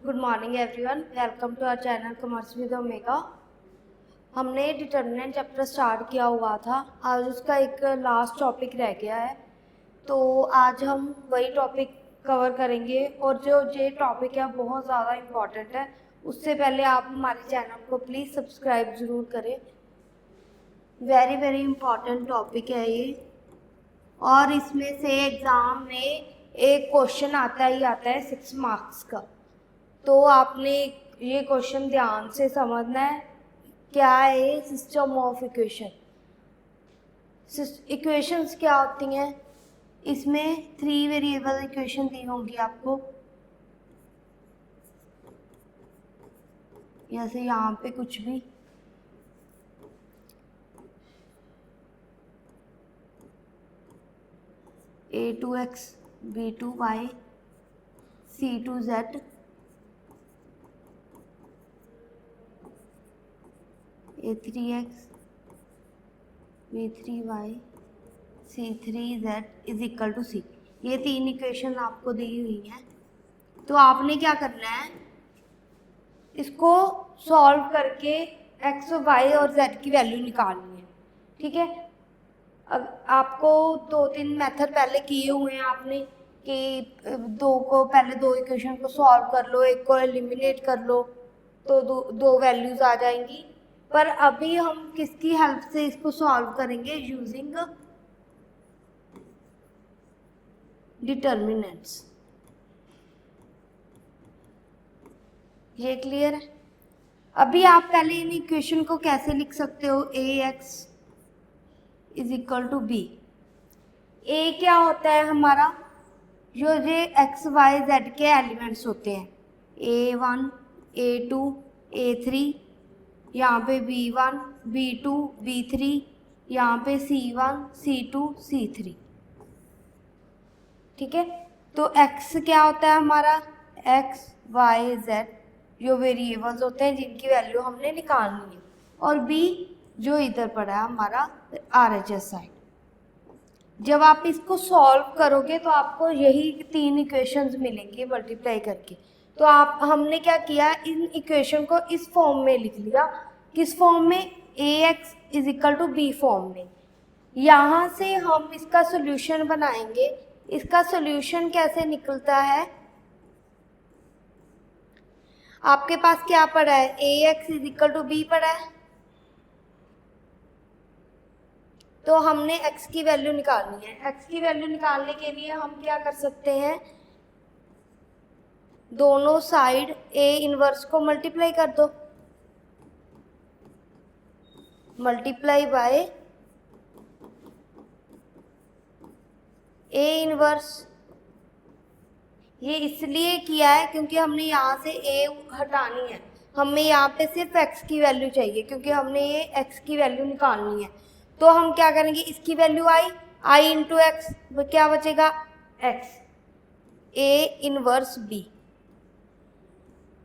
Good morning everyone, welcome to our channel commerce with Omega. हमने determinant chapter start किया हुआ था, आज उसका एक लास्ट टॉपिक रह गया है, तो आज हम वही टॉपिक कवर करेंगे। और जो ये टॉपिक है बहुत ज़्यादा इम्पॉर्टेंट है। उससे पहले आप हमारे चैनल को प्लीज़ सब्सक्राइब ज़रूर करें। वेरी वेरी इम्पॉर्टेंट टॉपिक है ये, और इसमें से एग्ज़ाम में एक क्वेश्चन आता ही आता है 6 मार्क्स का। तो आपने ये क्वेश्चन ध्यान से समझना है। क्या है सिस्टम ऑफ इक्वेशन? इक्वेशंस क्या होती हैं? इसमें 3 वेरिएबल इक्वेशन दी होंगी आपको, जैसे यहाँ पे कुछ भी a2x b2y c2z a3x b3y c3z is equal to c। ये 3 इक्वेशन आपको दी हुई हैं। तो आपने क्या करना है, इसको सॉल्व करके x, y और z की वैल्यू निकालनी है। ठीक है, अब आपको 2-3 मेथड पहले किए हुए हैं आपने कि पहले दो इक्वेशन को सॉल्व कर लो, एक को एलिमिनेट कर लो, तो दो वैल्यूज आ जाएंगी। पर अभी हम किसकी हेल्प से इसको सॉल्व करेंगे? Using determinants. ये क्लियर है? अभी आप पहले इन इक्वेशन को कैसे लिख सकते हो? ax is equal to B. A क्या होता है हमारा? जो ये एक्स वाई जेड के एलिमेंट्स होते हैं, a1 a2 a3, यहाँ पे b1 b2 b3, यहाँ पे c1 c2 c3। ठीक है, तो x क्या होता है हमारा? x y z जो वेरिएबल्स होते हैं जिनकी वैल्यू हमने निकालनी है, और b जो इधर पड़ा है हमारा RHS साइड। जब आप इसको सॉल्व करोगे तो आपको यही 3 इक्वेशंस मिलेंगी मल्टीप्लाई करके। तो हमने क्या किया, इन इक्वेशन को इस फॉर्म में लिख लिया। किस फॉर्म में? ax is equal to B form में। यहाँ से हम इसका सोल्यूशन बनाएंगे। इसका सोल्यूशन कैसे निकलता है? आपके पास क्या पड़ा है? ax is equal to B पड़ा है, तो हमने x की वैल्यू निकालनी है। x की वैल्यू निकालने के लिए हम क्या कर सकते हैं, दोनों साइड a इनवर्स को मल्टीप्लाई कर दो, मल्टीप्लाई बाय a इनवर्स। ये इसलिए किया है क्योंकि हमने यहाँ से a हटानी है, हमें यहाँ पे सिर्फ x की वैल्यू चाहिए क्योंकि हमने ये x की वैल्यू निकालनी है। तो हम क्या करेंगे, इसकी वैल्यू i इंटू एक्स, क्या बचेगा? x a inverse b।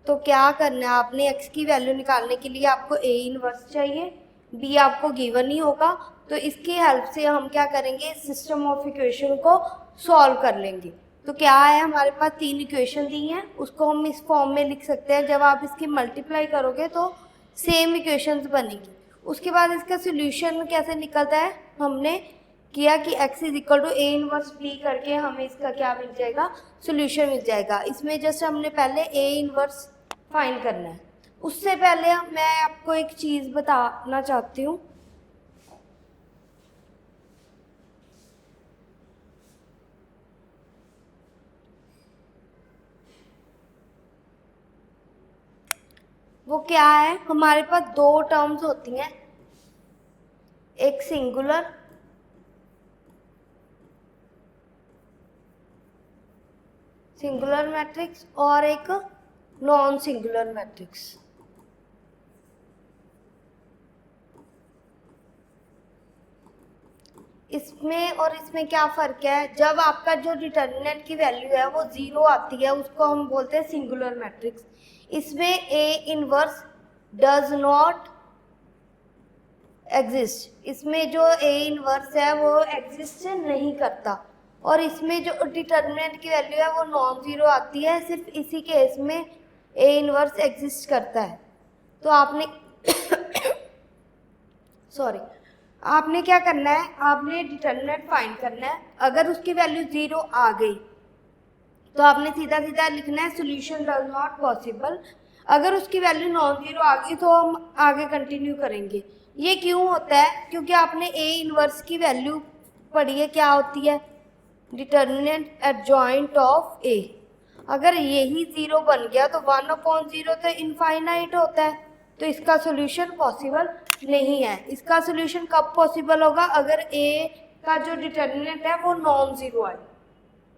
तो क्या करना है आपने, x की वैल्यू निकालने के लिए आपको a इनवर्स चाहिए, b आपको गिवन ही होगा। तो इसकी हेल्प से हम क्या करेंगे, सिस्टम ऑफ इक्वेशन को सॉल्व कर लेंगे। तो क्या है, हमारे पास 3 इक्वेशन दी हैं, उसको हम इस फॉर्म में लिख सकते हैं। जब आप इसकी मल्टीप्लाई करोगे तो सेम इक्वेशंस बनेंगी। उसके बाद इसका सोल्यूशन कैसे निकलता है, हमने किया कि x is equal to a inverse b करके हमें इसका क्या मिल जाएगा, सोल्यूशन मिल जाएगा। इसमें जस्ट हमने पहले a इनवर्स फाइंड करना है। उससे पहले मैं आपको एक चीज़ बताना चाहती हूँ। वो क्या है, हमारे पास 2 टर्म्स होती हैं, एक सिंगुलर मैट्रिक्स और एक नॉन सिंगुलर मैट्रिक्स। इसमें और इसमें क्या फ़र्क है? जब आपका जो डिटर्मिनेंट की वैल्यू है वो 0 आती है, उसको हम बोलते हैं सिंगुलर मैट्रिक्स। इसमें a inverse does not exist, इसमें जो a इनवर्स है वो एग्जिस्ट नहीं करता। और इसमें जो डिटर्मिनेंट की वैल्यू है वो नॉन ज़ीरो आती है। सिर्फ इसी केस में ए इनवर्स एग्जिस्ट करता है। तो आपने सॉरी आपने क्या करना है, आपने डिटर्मिनेंट फाइंड करना है। अगर उसकी वैल्यू 0 आ गई तो आपने सीधा सीधा लिखना है सोल्यूशन डज नॉट पॉसिबल। अगर उसकी वैल्यू नॉन जीरो आ गई तो हम आगे कंटिन्यू करेंगे। ये क्यों होता है, क्योंकि आपने ए इनवर्स की वैल्यू पढ़ी है, क्या होती है, डिटर्मिनेंट एडजॉइंट ऑफ ए। अगर यही 0 बन गया तो 1/0 तो इनफाइनाइट होता है, तो इसका सोल्यूशन पॉसिबल नहीं है। इसका सोल्यूशन कब पॉसिबल होगा, अगर ए का जो डिटर्मिनेंट है वो नॉन जीरो आए।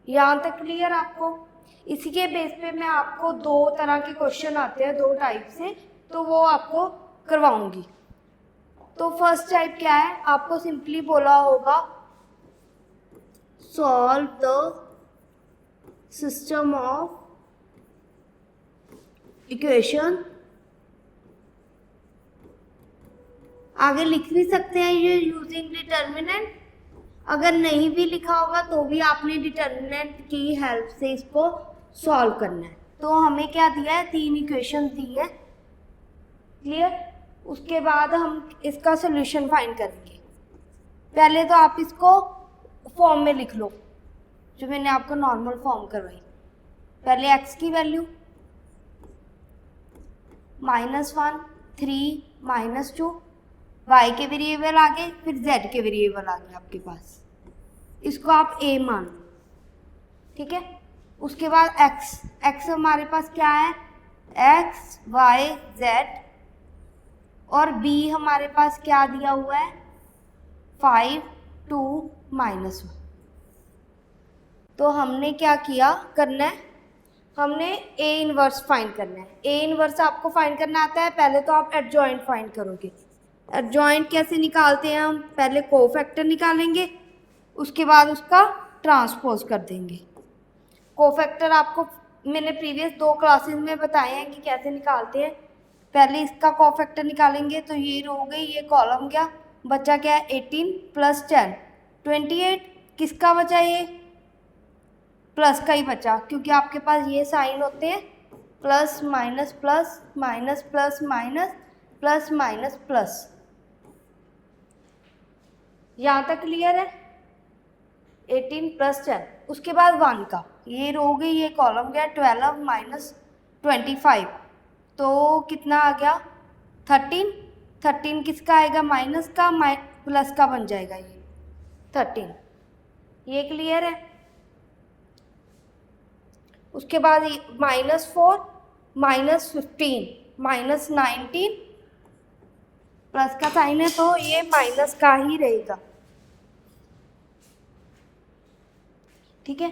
यहाँ तक क्लियर आपको? इसी के बेस पे मैं आपको 2 तरह के क्वेश्चन आते हैं, 2 टाइप से, तो वो आपको करवाऊंगी। तो फर्स्ट टाइप क्या है, आपको सिंपली बोला होगा solve the system of equation. आगे लिख भी सकते हैं ये यूजिंग डिटर्मिनेंट। अगर नहीं भी लिखा होगा तो भी आपने डिटर्मिनेंट की हेल्प से इसको सॉल्व करना है। तो हमें क्या दिया है, 3 इक्वेशन दी है, क्लियर। उसके बाद हम इसका सोल्यूशन फाइंड करेंगे। पहले तो आप इसको फॉर्म में लिख लो, जो मैंने आपको नॉर्मल फॉर्म करवाई। पहले x की वैल्यू -1 3 -2, y के वेरिएबल आ गए, फिर z के वेरिएबल आ गए आपके पास, इसको आप a मान लो, ठीक है। उसके बाद x हमारे पास क्या है, x y z, और b हमारे पास क्या दिया हुआ है 5 2 -1। तो हमने क्या किया करना है, हमने ए इनवर्स फाइंड करना है। ए इनवर्स आपको फाइंड करना आता है, पहले तो आप एडजॉइंट फाइंड करोगे। एडजॉइंट कैसे निकालते हैं हम, पहले कोफैक्टर निकालेंगे, उसके बाद उसका ट्रांसपोज कर देंगे। कोफैक्टर आपको मैंने प्रीवियस 2 क्लासेस में बताए हैं कि कैसे निकालते हैं। पहले इसका कोफैक्टर निकालेंगे, तो ये रो गई, ये कॉलम गया, बचा क्या है 18 + 10 28। किसका बचा, ये प्लस का ही बचा, क्योंकि आपके पास ये साइन होते हैं plus minus plus minus plus minus plus minus plus. यहाँ तक क्लियर है, 18 + 10। उसके बाद 1 का, ये रो गई, ये कॉलम गया, 12 - 25, तो कितना आ गया 13। 13 किसका आएगा, माइनस का, प्लस का बन जाएगा ये 13। ये क्लियर है। उसके बाद -4 -15 -19, प्लस का साइन है तो ये माइनस का ही रहेगा, ठीक है।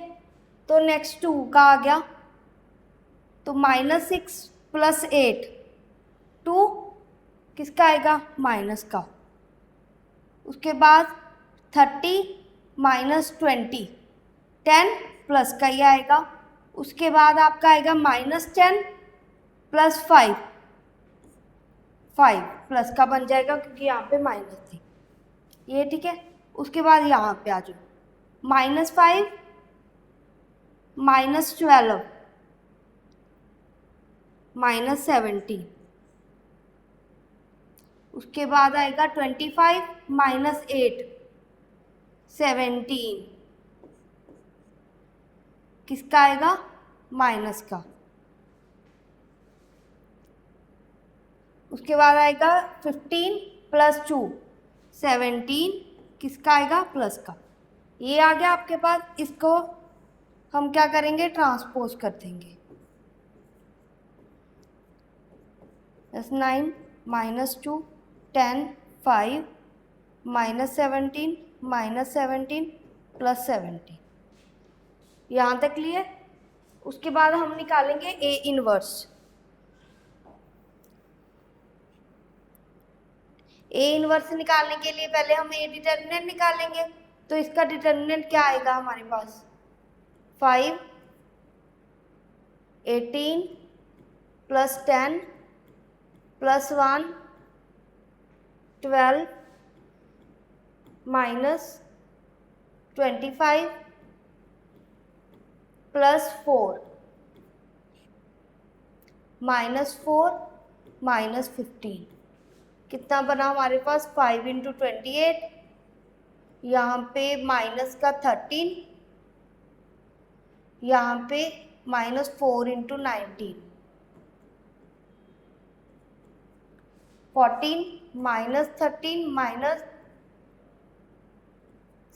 तो नेक्स्ट 2 का आ गया, तो -6 + 8 2 किसका आएगा, माइनस का। उसके बाद 30 - 20 10 प्लस का ही आएगा। उसके बाद आपका आएगा -10 + 5 5 प्लस का बन जाएगा, क्योंकि यहाँ पे माइनस थी ये, ठीक है। उसके बाद यहाँ पे आ जाओ, -5 -12 -17। उसके बाद आएगा 25 - 8 17, किसका आएगा, माइनस का। उसके बाद आएगा 15 + 2 17, किसका आएगा, प्लस का। ये आ गया आपके पास, इसको हम क्या करेंगे, ट्रांसपोज कर देंगे। 9 -2 10 5 -17 -17 + 17। यहाँ तक क्लियर। उसके बाद हम निकालेंगे ए इनवर्स। ए इनवर्स निकालने के लिए पहले हम ए डिटर्मिनेंट निकालेंगे। तो इसका डिटर्मिनेंट क्या आएगा हमारे पास, 5 18 + 10 + 1 12 -25 + 4 -4 -15 कितना बना हमारे पास 5 × 28, यहाँ पे माइनस का 13, यहाँ पे -4 × 19 14 -13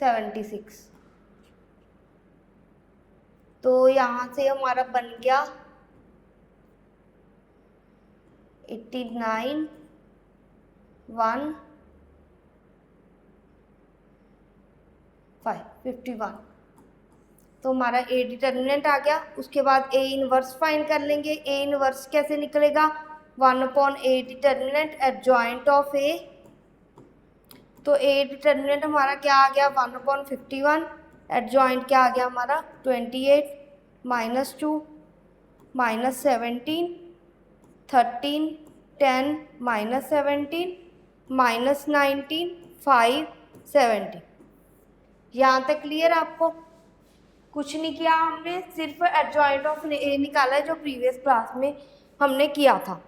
-76 तो यहाँ से हमारा बन गया 89 1 5 51 तो हमारा ए डिटर्मिनेंट आ गया। उसके बाद ए इनवर्स फाइंड कर लेंगे। ए इनवर्स कैसे निकलेगा 1/a डिटर्मिनेंट एडजॉइंट ऑफ ए। तो ए डिटर्मिनेंट हमारा क्या आ गया 1/51, एडजॉइंट क्या आ गया हमारा 28 -2 -17 13 10 -17 -19 5 17। यहाँ तक क्लियर आपको? कुछ नहीं किया हमने, सिर्फ एडजॉइंट ऑफ ए निकाला है जो प्रीवियस क्लास में हमने किया था।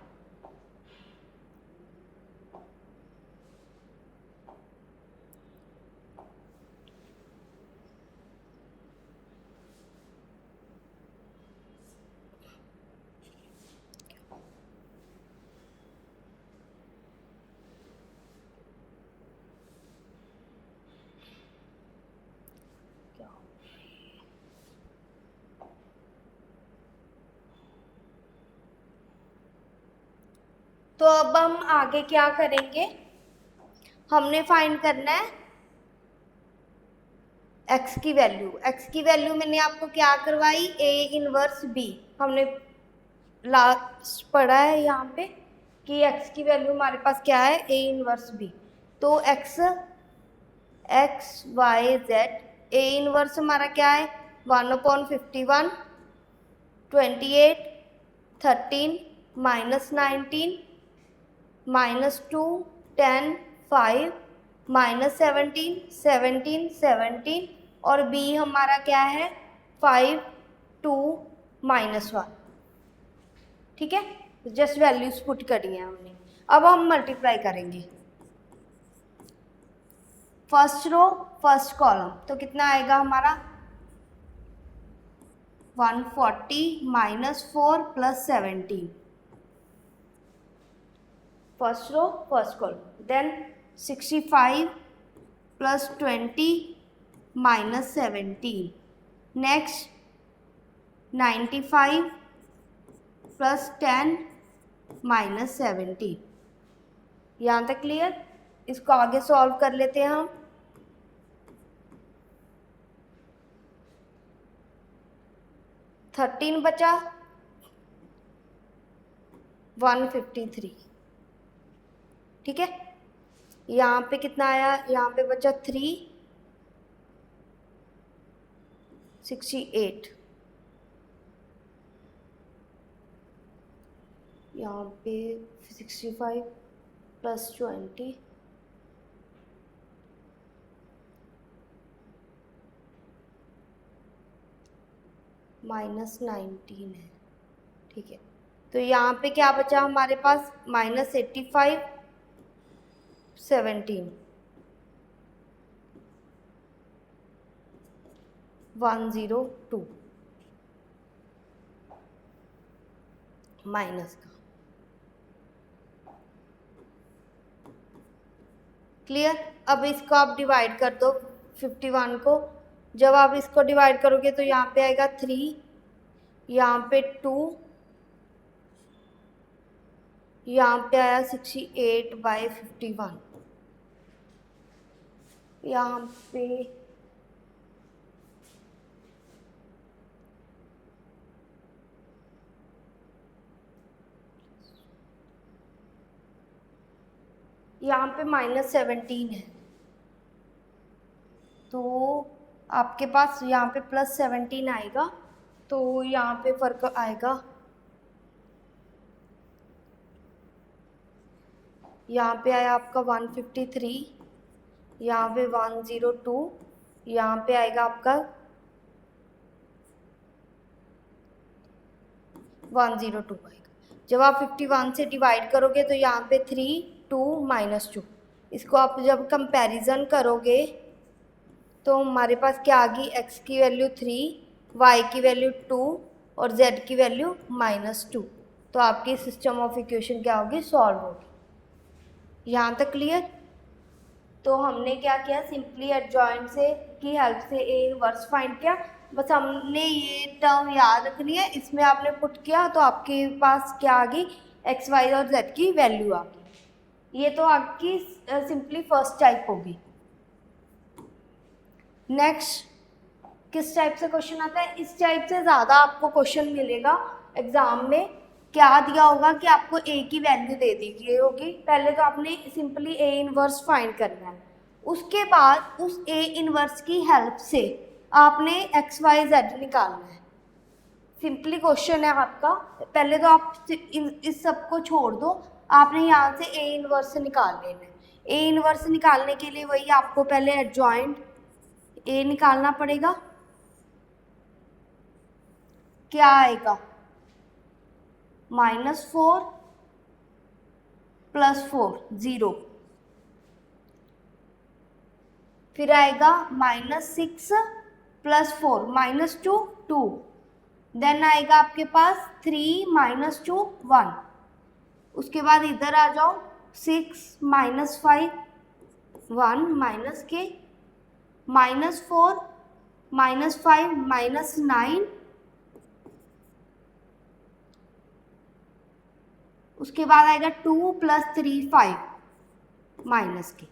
तो अब हम आगे क्या करेंगे, हमने फाइंड करना है x की वैल्यू। x की वैल्यू मैंने आपको क्या करवाई a इनवर्स b, हमने लास्ट पढ़ा है यहाँ पे कि x की वैल्यू हमारे पास क्या है a इनवर्स b। तो x y z a inverse हमारा क्या है 1/51 28 13 -19 -2 10 5 -17 17 17 और b हमारा क्या है 5 2 -1। ठीक है, जस्ट वैल्यूज पुट करी है हमने। अब हम मल्टीप्लाई करेंगे फर्स्ट रो फर्स्ट कॉलम। तो कितना आएगा हमारा 140 -4 +17 first row first column. Then 65 +20 -17 next 95 +10 -17। यहाँ तक क्लियर? इसको आगे सॉल्व कर लेते हैं हम। थर्टीन बचा 153। ठीक है, यहाँ पे कितना आया, यहाँ पे बचा 3 68, यहाँ पे 65 +20 -19 है। ठीक है, तो यहाँ पे क्या बचा हमारे पास -85 17 102 माइनस का। क्लियर? अब इसको आप डिवाइड कर दो 51 को। जब आप इसको डिवाइड करोगे तो यहाँ पे आएगा 3, यहाँ पे 2, यहाँ पे आया 68/51, यहाँ पे -17 है। तो आपके पास यहाँ पे +17 आएगा, तो यहाँ पे फर्क आएगा। यहाँ पे आया आपका 153, यहाँ पे 102, यहाँ पे आएगा आपका 102 आएगा। जब आप 51 से डिवाइड करोगे तो यहाँ पे 3, 2, -2, इसको आप जब कंपैरिजन करोगे तो हमारे पास क्या आ गई, x की वैल्यू 3, y की वैल्यू 2 और z की वैल्यू -2। तो आपकी सिस्टम ऑफ इक्वेशन क्या होगी, सॉल्व होगी। यहाँ तक क्लियर। तो हमने क्या किया, सिंपली एडजॉइंट से की हेल्प से ए इनवर्स फाइंड किया। बस हमने ये टर्म याद रखनी है, इसमें आपने पुट किया तो आपके पास क्या आ गई, एक्स वाई और जेड की वैल्यू आ गई। ये तो आपकी सिंपली फर्स्ट टाइप होगी। नेक्स्ट किस टाइप से क्वेश्चन आता है, इस टाइप से ज़्यादा आपको क्वेश्चन मिलेगा एग्जाम में। क्या दिया होगा कि आपको ए की वैल्यू दे दी गई होगी, पहले तो आपने सिंपली ए इनवर्स फाइंड करना है, उसके बाद उस ए इनवर्स की हेल्प से आपने एक्स वाई जेड निकालना है। सिंपली क्वेश्चन है आपका, पहले तो आप इस सब को छोड़ दो, आपने यहाँ से ए इनवर्स निकाल लेना है। ए इनवर्स निकालने के लिए वही आपको पहले एडजॉइंट ए निकालना पड़ेगा। क्या आएगा, -4 + 4 0, फिर आएगा -6 + 4 -2 2, देन आएगा आपके पास 3 -2 1, उसके बाद इधर आ जाओ 6 -5 1 -k -4 -5 -9, उसके बाद आएगा 2 + 3 5 -k,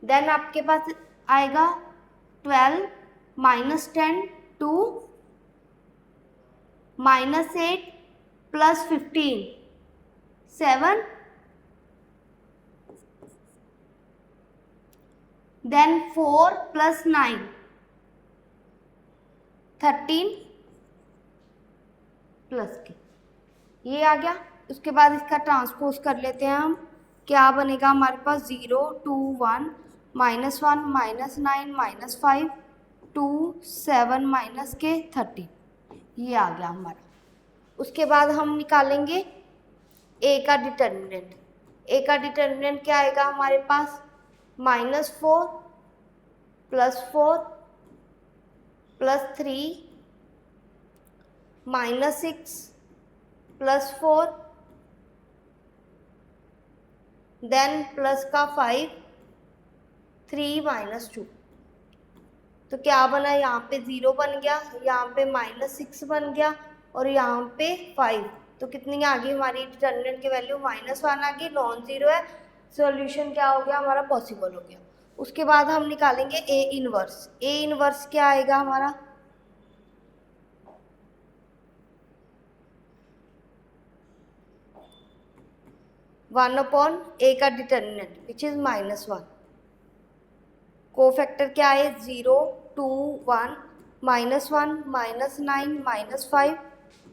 देन आपके पास आएगा 12 -10 2 -8 + 15 7, देन 4 + 9 13 + k, ये आ गया। उसके बाद इसका ट्रांसपोज कर लेते हैं हम, क्या बनेगा हमारे पास 0 2 1 -1 -9 -5 2 7 -k 13, ये आ गया हमारा। उसके बाद हम निकालेंगे ए का डिटर्मिनेंट। ए का डिटर्मिनेंट क्या आएगा हमारे पास, -4 + 4 + 3 -6 + 4, देन प्लस का 5 3 -2, तो क्या बना, यहाँ पे 0 बन गया, यहाँ पे -6 बन गया और यहाँ पे 5, तो कितनी आ गई हमारी डिटर्मिनेंट की वैल्यू, -1 आ गई, नॉन जीरो है। सॉल्यूशन क्या हो गया हमारा, पॉसिबल हो गया। उसके बाद हम निकालेंगे ए इनवर्स। ए इनवर्स क्या आएगा हमारा, (1/a का डिटर्मिनेंट विच इज -1, कोफैक्टर क्या है 0 2 1 -1 -9 -5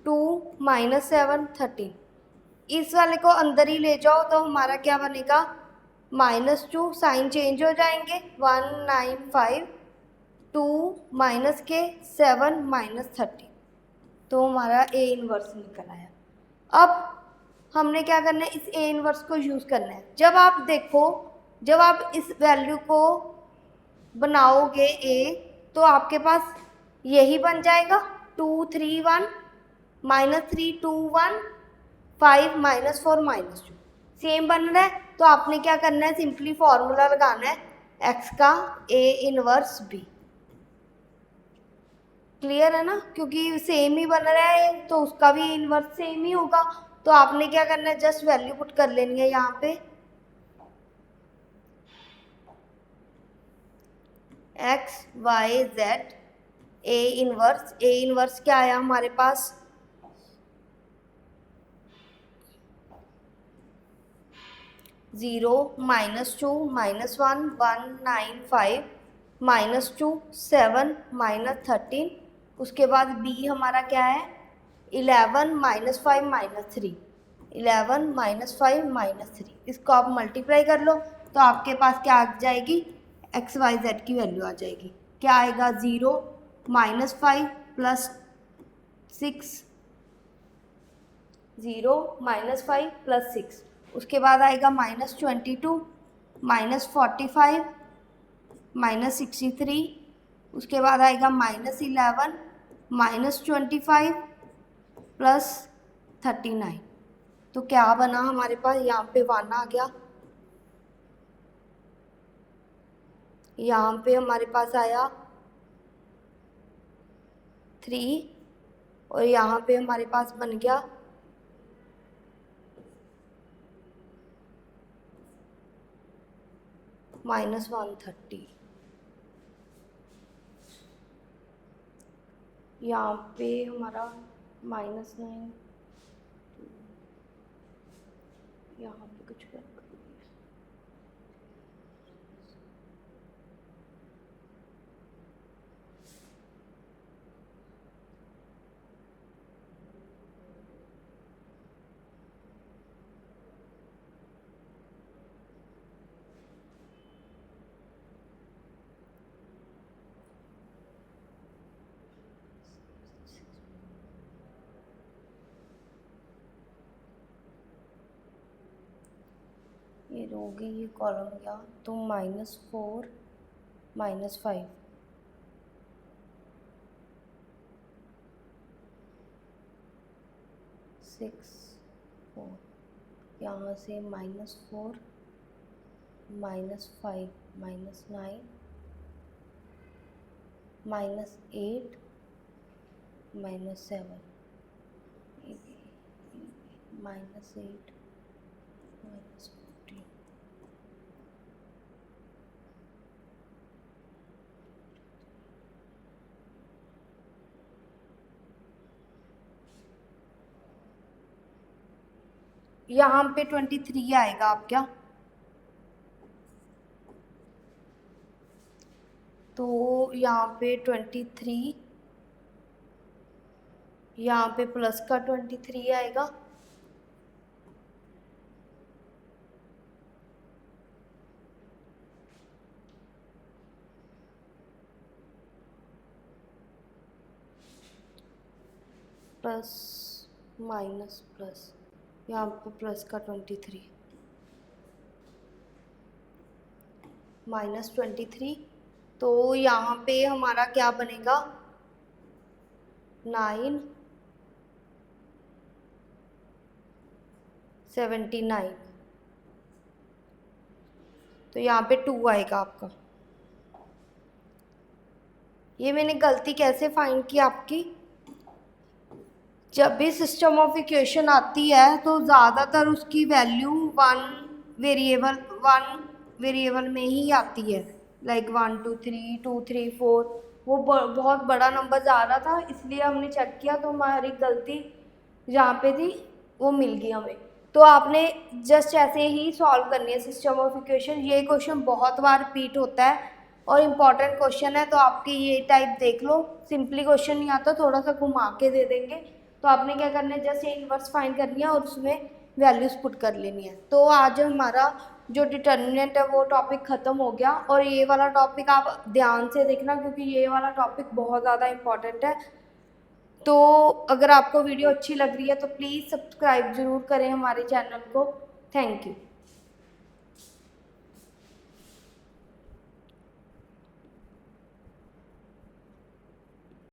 2 -7 13, इस वाले को अंदर ही ले जाओ तो हमारा क्या बनेगा, -2, साइन चेंज हो जाएंगे, 1 9 5 2 -k 7 -13, तो हमारा ए इनवर्स निकल आया। अब हमने क्या करना है, इस ए इनवर्स को यूज़ करना है। जब आप देखो, जब आप इस वैल्यू को बनाओगे ए, तो आपके पास यही बन जाएगा 2 3 1 -3 2 1 5 -4 -2, सेम बन रहा है। तो आपने क्या करना है, सिंपली फॉर्मूला लगाना है एक्स का ए इनवर्स बी। क्लियर है ना, क्योंकि सेम ही बन रहा है तो उसका भी इनवर्स सेम ही होगा। तो आपने क्या करना है, जस्ट वैल्यू पुट कर लेनी है यहाँ पे, X Y Z A inverse. A inverse क्या आया हमारे पास, (0 -2 -1 1 9 5 -2 7 -13, उसके बाद बी हमारा क्या है 11 -5 -3 11 -5 -3, इसको आप मल्टीप्लाई कर लो तो आपके पास क्या आ जाएगी, एक्स वाई जेड की वैल्यू आ जाएगी। क्या आएगा 0 -5 + 6 0 -5 +6, उसके बाद आएगा -22 -45 -63, उसके बाद आएगा -11 -25 +39। तो क्या बना हमारे पास, यहाँ पे 1 आ गया, यहाँ पे हमारे पास आया 3 और यहाँ पे हमारे पास बन गया -130। यहाँ पे हमारा -9, यहाँ पे कुछ कर ये रो गई, ये कॉलम गया, तो -4 -5, -4, यहाँ से -4 -5 -9 -8 -7 -8 -15। यहाँ पे 23 आएगा आप क्या, तो यहाँ पे 23, यहाँ पे प्लस का 23 आएगा, प्लस माइनस प्लस, यहाँ पे प्लस का 23 -23, तो यहाँ पे हमारा क्या बनेगा 9 79, तो यहाँ पे 2 आएगा आपका। ये मैंने गलती कैसे फाइंड की आपकी, जब भी सिस्टम ऑफ इक्वेशन आती है तो ज़्यादातर उसकी वैल्यू वन वेरिएबल में ही आती है, लाइक 1 2 3 2 3 4, वो बहुत बड़ा नंबर जा रहा था, इसलिए हमने चेक किया तो हमारी गलती जहाँ पे थी वो मिल गई हमें। तो आपने जस्ट ऐसे ही सॉल्व करनी है सिस्टम ऑफ इक्वेशन। ये क्वेश्चन बहुत बार रिपीट होता है और इम्पॉर्टेंट क्वेश्चन है, तो आपके ये टाइप देख लो, सिंपली क्वेश्चन नहीं आता, थोड़ा सा घुमा के दे देंगे, तो आपने क्या करना है जस्ट ये इन्वर्स फाइंड करनी है और उसमें वैल्यूज पुट कर लेनी है। तो आज हमारा जो डिटर्मिनेंट है वो टॉपिक ख़त्म हो गया, और ये वाला टॉपिक आप ध्यान से देखना क्योंकि ये वाला टॉपिक बहुत ज़्यादा इम्पॉर्टेंट है। तो अगर आपको वीडियो अच्छी लग रही है तो प्लीज़ सब्सक्राइब ज़रूर करें हमारे चैनल को। Thank you.